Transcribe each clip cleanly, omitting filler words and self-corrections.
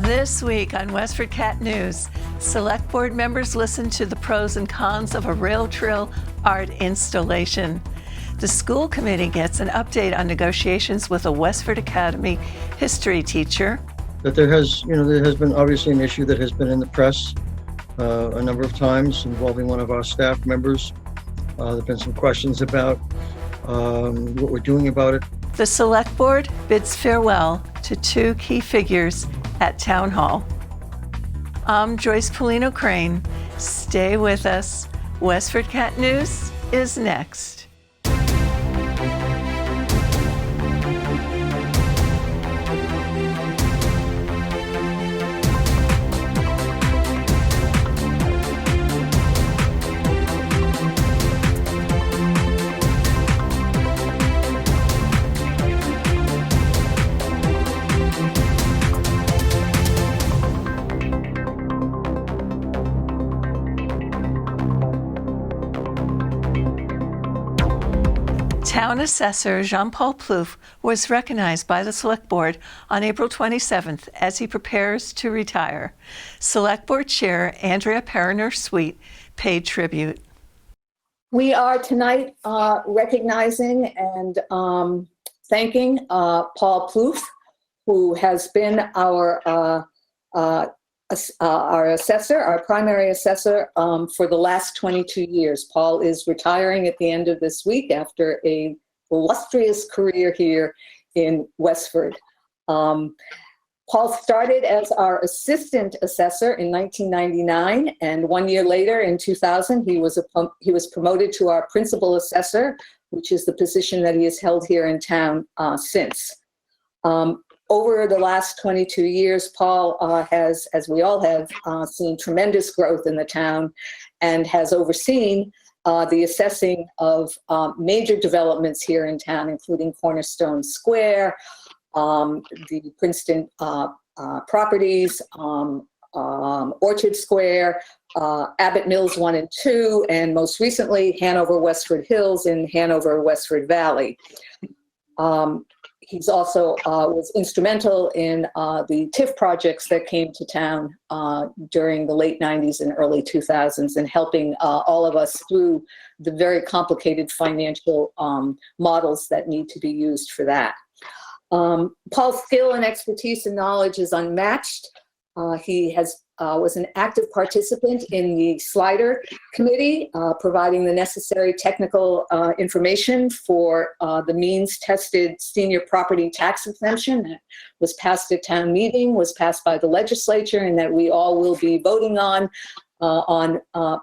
This week on WestfordCAT News, Select Board members listen to the pros and cons of a rail trail art installation. The school committee gets an update on negotiations with a Westford Academy history teacher. That there has been obviously an issue that has been in the press a number of times involving one of our staff members. There have been some questions about what we're doing about it. The Select Board bids farewell to two key figures at Town Hall. I'm Joyce Polino Crane. Stay with us. WestfordCAT News is next. Town Assessor Jean-Paul Plouffe was recognized by the Select Board on April 27th as he prepares to retire. Select Board Chair Andrea Perriner-Sweet paid tribute. We are tonight recognizing and thanking Paul Plouffe, who has been our assessor, our primary assessor, for the last 22 years. Paul is retiring at the end of this week after a illustrious career here in Westford. Paul started as our assistant assessor in 1999, and 1 year later, in 2000, he was promoted to our principal assessor, which is the position that he has held here in town since. Over the last 22 years, Paul has, as we all have, seen tremendous growth in the town and has overseen the assessing of major developments here in town, including Cornerstone Square, the Princeton properties, Orchard Square, Abbot Mills 1 and 2, and most recently, Hanover Westford Hills in Hanover Westford Valley. He's also was instrumental in the TIF projects that came to town during the late 90s and early 2000s, and helping all of us through the very complicated financial models that need to be used for that. Paul's skill and expertise and knowledge is unmatched. He was an active participant in the Slider Committee, providing the necessary technical information for the means-tested senior property tax exemption that was passed at town meeting, was passed by the legislature, and that we all will be voting on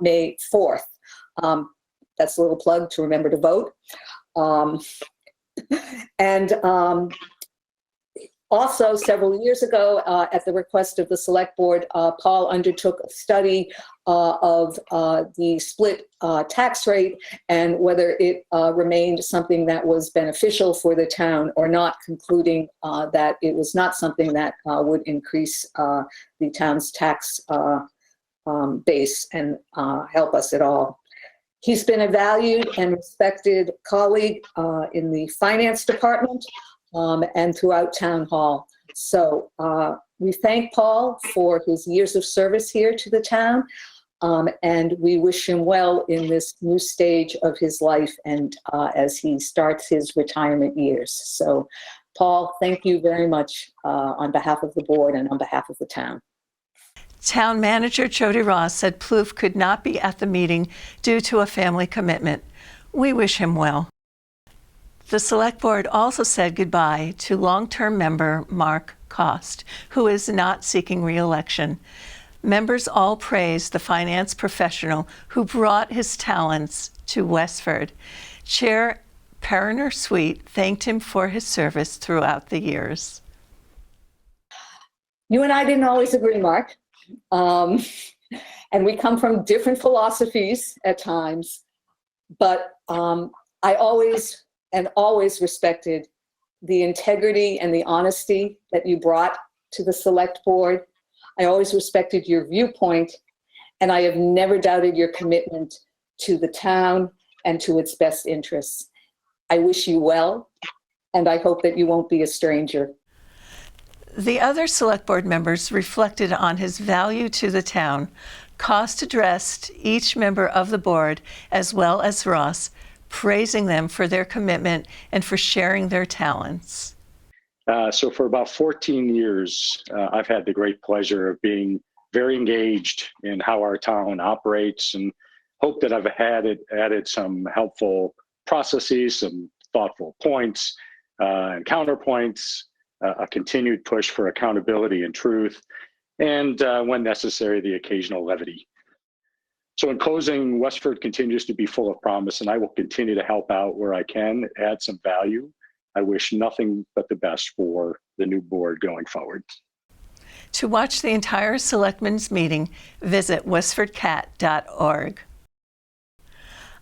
May 4th. That's a little plug to remember to vote. Also, several years ago, at the request of the Select Board, Paul undertook a study of the split tax rate and whether it remained something that was beneficial for the town or not, concluding that it was not something that would increase the town's tax base and help us at all. He's been a valued and respected colleague in the finance department, and throughout Town Hall. So we thank Paul for his years of service here to the town, and we wish him well in this new stage of his life and as he starts his retirement years. So Paul, thank you very much on behalf of the board and on behalf of the town. Town Manager Jody Ross said Plouffe could not be at the meeting due to a family commitment. We wish him well. The Select Board also said goodbye to long-term member Mark Cost, who is not seeking re-election. Members all praised the finance professional who brought his talents to Westford. Chair Perriner-Sweet thanked him for his service throughout the years. You and I didn't always agree, Mark. And we come from different philosophies at times, but I always respected the integrity and the honesty that you brought to the Select Board. I always respected your viewpoint, and I have never doubted your commitment to the town and to its best interests. I wish you well, and I hope that you won't be a stranger. The other select board members reflected on his value to the town. Cost addressed each member of the board, as well as Ross, praising them for their commitment and for sharing their talents. So for about 14 years, I've had the great pleasure of being very engaged in how our town operates, and hope that I've added some helpful processes, some thoughtful points and counterpoints, a continued push for accountability and truth, and when necessary, the occasional levity. So in closing, Westford continues to be full of promise, and I will continue to help out where I can, add some value. I wish nothing but the best for the new board going forward. To watch the entire Selectmen's meeting, visit WestfordCAT.org.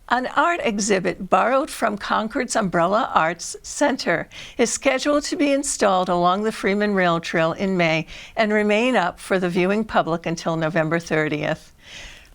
An art exhibit borrowed from Concord's Umbrella Arts Center is scheduled to be installed along the Freeman Rail Trail in May and remain up for the viewing public until November 30th.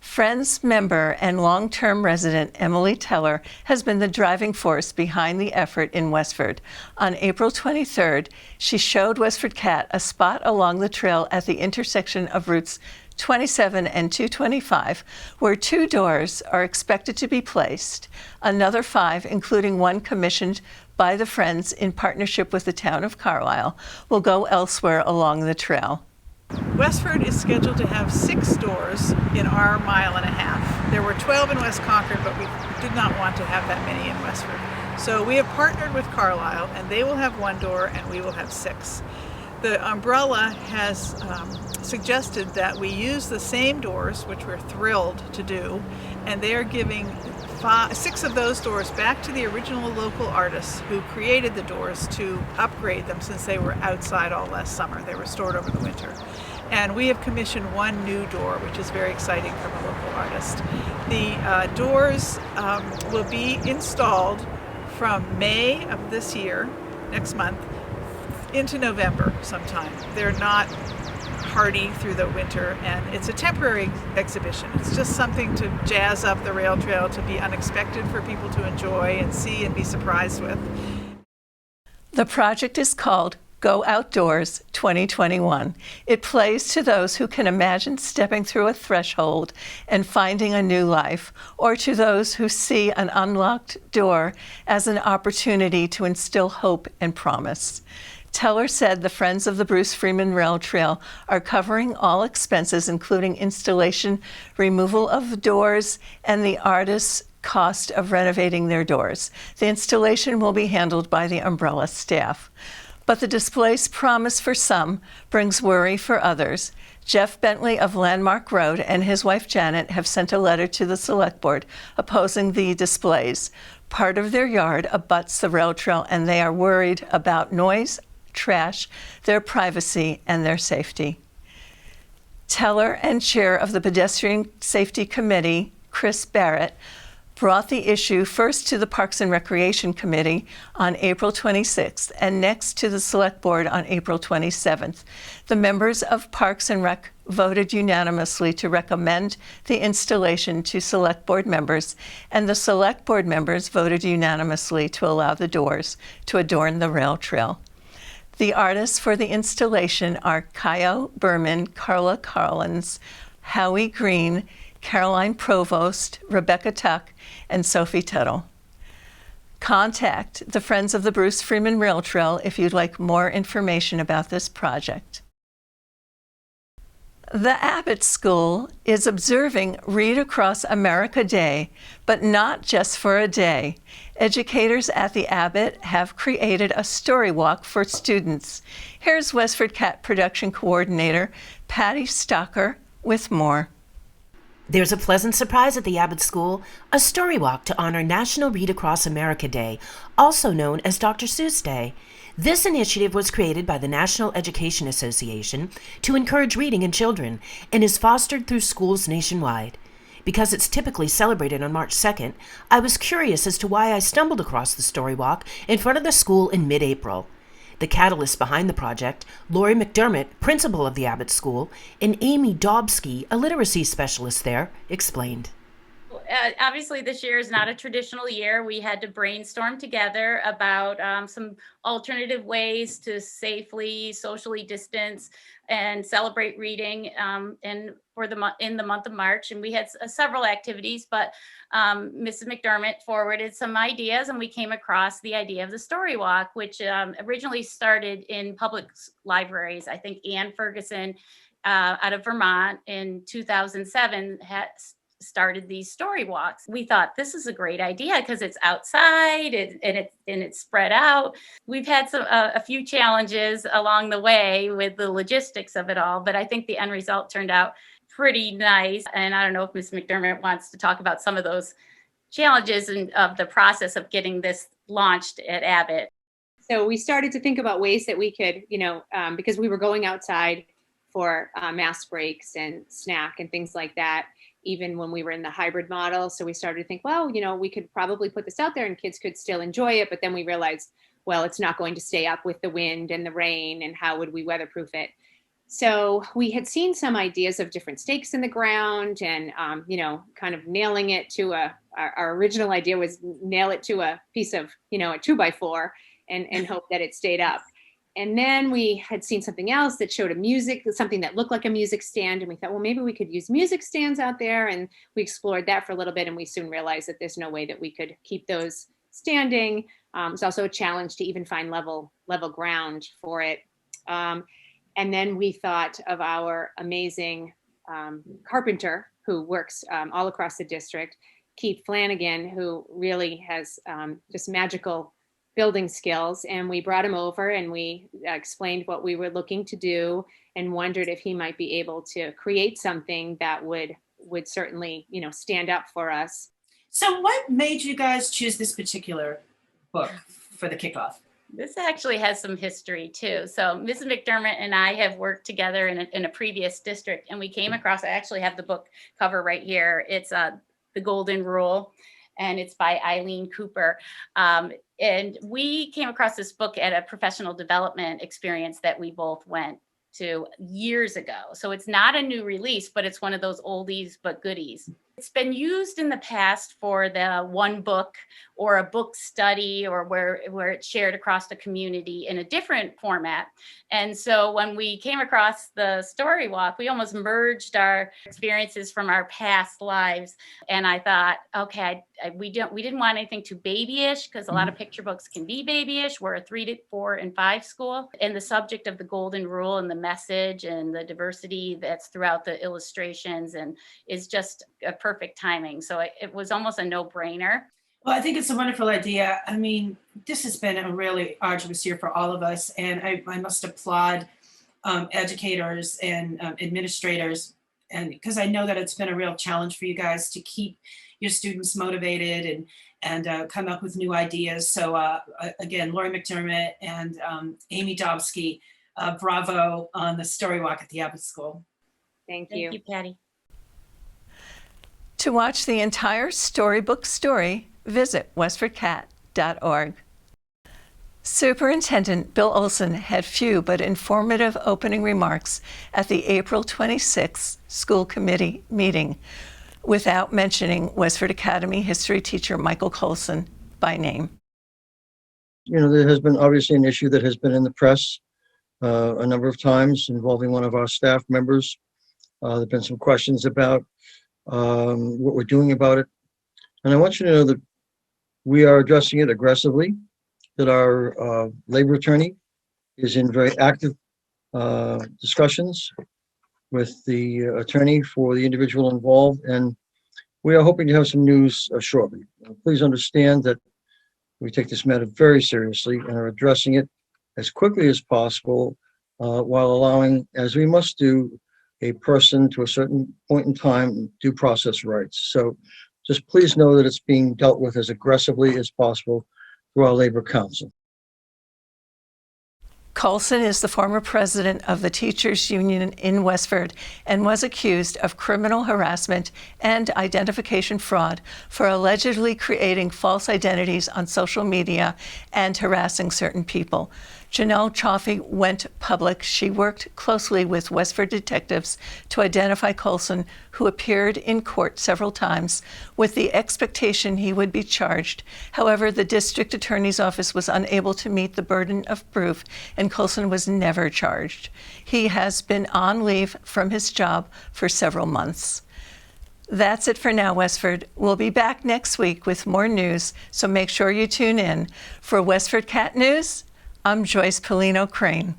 Friends member and long-term resident Emily Teller has been the driving force behind the effort in Westford. On April 23rd, she showed WestfordCAT a spot along the trail at the intersection of routes 27 and 225, where 2 doors are expected to be placed. Another 5, including one commissioned by the Friends in partnership with the town of Carlisle, will go elsewhere along the trail. Westford is scheduled to have 6 doors in our mile and a half. There were 12 in West Concord, but we did not want to have that many in Westford. So we have partnered with Carlisle, and they will have 1 door and we will have 6. The umbrella has suggested that we use the same doors, which we're thrilled to do, and they are giving 6 of those doors back to the original local artists who created the doors to upgrade them, since they were outside all last summer. They were stored over the winter. And we have commissioned 1 new door, which is very exciting from a local artist. The doors will be installed from May of this year, next month, into November sometime. They're not hardy through the winter, and it's a temporary exhibition. It's just something to jazz up the rail trail, to be unexpected for people to enjoy and see and be surprised with. The project is called Go Outdoors 2021. It plays to those who can imagine stepping through a threshold and finding a new life, or to those who see an unlocked door as an opportunity to instill hope and promise. Teller said the Friends of the Bruce Freeman Rail Trail are covering all expenses, including installation, removal of doors, and the artist's cost of renovating their doors. The installation will be handled by the umbrella staff. But the display's promise for some brings worry for others. Jeff Bentley of Landmark Road and his wife Janet have sent a letter to the Select Board opposing the displays. Part of their yard abuts the rail trail, and they are worried about noise, trash, their privacy, and their safety. Teller and Chair of the Pedestrian Safety Committee, Chris Barrett, brought the issue first to the Parks and Recreation Committee on April 26th and next to the Select Board on April 27th. The members of Parks and Rec voted unanimously to recommend the installation to Select Board members, and the Select Board members voted unanimously to allow the doors to adorn the rail trail. The artists for the installation are Kaio Berman, Carla Carlins, Howie Green, Caroline Provost, Rebecca Tuck, and Sophie Tuttle. Contact the Friends of the Bruce Freeman Rail Trail if you'd like more information about this project. The Abbot School is observing Read Across America Day, but not just for a day. Educators at the Abbot have created a story walk for students. Here's WestfordCAT production coordinator Patty Stocker with more. There's a pleasant surprise at the Abbot School, a story walk to honor National Read Across America Day, also known as Dr. Seuss Day. This initiative was created by the National Education Association to encourage reading in children and is fostered through schools nationwide. Because it's typically celebrated on March 2nd, I was curious as to why I stumbled across the story walk in front of the school in mid-April. The catalyst behind the project, Lori McDermott, principal of the Abbot School, and Amy Dobsky, a literacy specialist there, explained. obviously this year is not a traditional year. We had to brainstorm together about some alternative ways to safely socially distance and celebrate reading in the month of March. And we had several activities, but Mrs. McDermott forwarded some ideas, and we came across the idea of the StoryWalk, which originally started in public libraries. I think Ann Ferguson out of Vermont in 2007 had started these story walks. We thought this is a great idea because it's outside and it's spread out. We've had a few challenges along the way with the logistics of it all, but I think the end result turned out pretty nice. And I don't know if Ms. McDermott wants to talk about some of those challenges and of the process of getting this launched at Abbot. So we started to think about ways that we could, because we were going outside for mask breaks and snack and things like that, even when we were in the hybrid model. So we started to think, well, we could probably put this out there and kids could still enjoy it. But then we realized, well, it's not going to stay up with the wind and the rain, and how would we weatherproof it? So we had seen some ideas of different stakes in the ground and, kind of nailing it to our original idea was nail it to a piece of, a 2x4 and hope that it stayed up. And then we had seen something else that showed something that looked like a music stand. And we thought, well, maybe we could use music stands out there. And we explored that for a little bit. And we soon realized that there's no way that we could keep those standing. It's also a challenge to even find level ground for it. And then we thought of our amazing carpenter who works all across the district, Keith Flanagan, who really has just magical building skills. And we brought him over and we explained what we were looking to do and wondered if he might be able to create something that would certainly, stand up for us. So what made you guys choose this particular book for the kickoff? This actually has some history too. So Mrs. McDermott and I have worked together in a previous district, and we came across, I actually have the book cover right here. It's The Golden Rule, and it's by Eileen Cooper. And we came across this book at a professional development experience that we both went to years ago. So it's not a new release, but it's one of those oldies but goodies. It's been used in the past for the one book or a book study, or where it's shared across the community in a different format. And so when we came across the story walk, we almost merged our experiences from our past lives. And I thought, okay, we didn't want anything too babyish, because a lot of picture books can be babyish. We're a 3 to 4 and 5 school. And the subject of the golden rule and the message and the diversity that's throughout the illustrations and is just a perfect timing. So it was almost a no-brainer. Well, I think it's a wonderful idea. I mean, this has been a really arduous year for all of us. And I must applaud educators and administrators, and because I know that it's been a real challenge for you guys to keep your students motivated and come up with new ideas. So again, Lori McDermott and Amy Dobsky, bravo on the story walk at the Abbot School. Thank you. Thank you, Patty. To watch the entire storybook story, visit WestfordCAT.org. Superintendent Bill Olson had few but informative opening remarks at the April 26th school committee meeting, without mentioning Westford Academy history teacher Michael Colson by name. There has been obviously an issue that has been in the press a number of times involving one of our staff members. There have been some questions about what we're doing about it. And I want you to know that we are addressing it aggressively, that our labor attorney is in very active discussions with the attorney for the individual involved, and we are hoping to have some news shortly. Please understand that we take this matter very seriously and are addressing it as quickly as possible, while allowing, as we must do, a person to a certain point in time due process rights. So just please know that it's being dealt with as aggressively as possible through our Labor Council. Colson is the former president of the Teachers Union in Westford and was accused of criminal harassment and identification fraud for allegedly creating false identities on social media and harassing certain people. Janelle Chaffee went public. She worked closely with Westford detectives to identify Colson, who appeared in court several times with the expectation he would be charged. However, the district attorney's office was unable to meet the burden of proof, and Colson was never charged. He has been on leave from his job for several months. That's it for now, Westford. We'll be back next week with more news, so make sure you tune in. For WestfordCAT News, I'm Joyce Polino Crane.